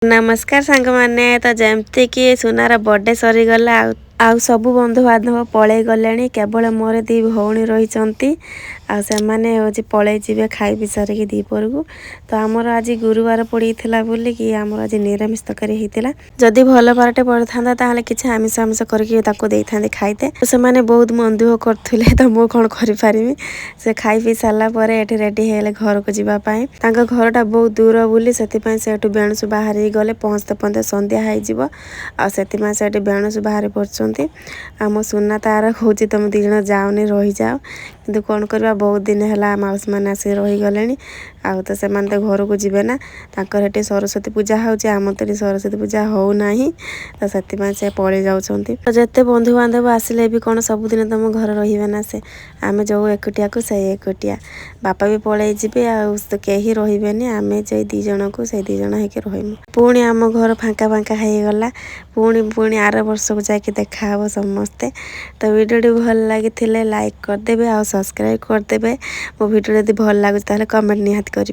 नमस्कार सांग माने तो जमती कि सुनार बर्थडे सरीगला आउ सबु बंधु बांधव पलि गले केवल मोर दी भौणी रही आने हूँ पलि जी खाई पी सारिकी दीपर को तो आमर आज गुरुवार पड़ा बोलिकी आमर आज निरामिष तरकारी होता जदि भल बारटे पड़ था कि आमिष आमिष करके खाईते तो से बहुत मन दुख करते तो मुझे कौन करी से खाई पी सारापर ये रेडी है घर को जावाई घरटा बहुत दूर बोली से बेणुसु बाहर गले पहुँचते पहुँचते संध्या हो से बेणुसु बाहर पड़ते आम सुना तार कौच तुम दी जन जाओनी रही जाओ कि कौन करवा बहुत दिन है माउसी मैंने आसिक रहीगले आउ तो से घर को जीवे ना ताकि सरस्वती पूजा होम तो सरस्वती पूजा होना तो से पलि जाऊँगी तो जिते बंधु बांधव आसिले भी कौन सबुदिन तुम घर रही ना से आम जो एकुटिया को से एकुटिया बापा भी पलि जी कहीं रही आम जे दी जन को से दी जन होकर रही पुणी आम घर फाँका फाँका होगला पुणी आर वर्ष को जाकि देखा समस्ते तो वीडियो भल लगी लाइक करदे और सब्सक्राइब करदे मो वीडियो यदि भल लगुच कमेंट निहाती करेंगे।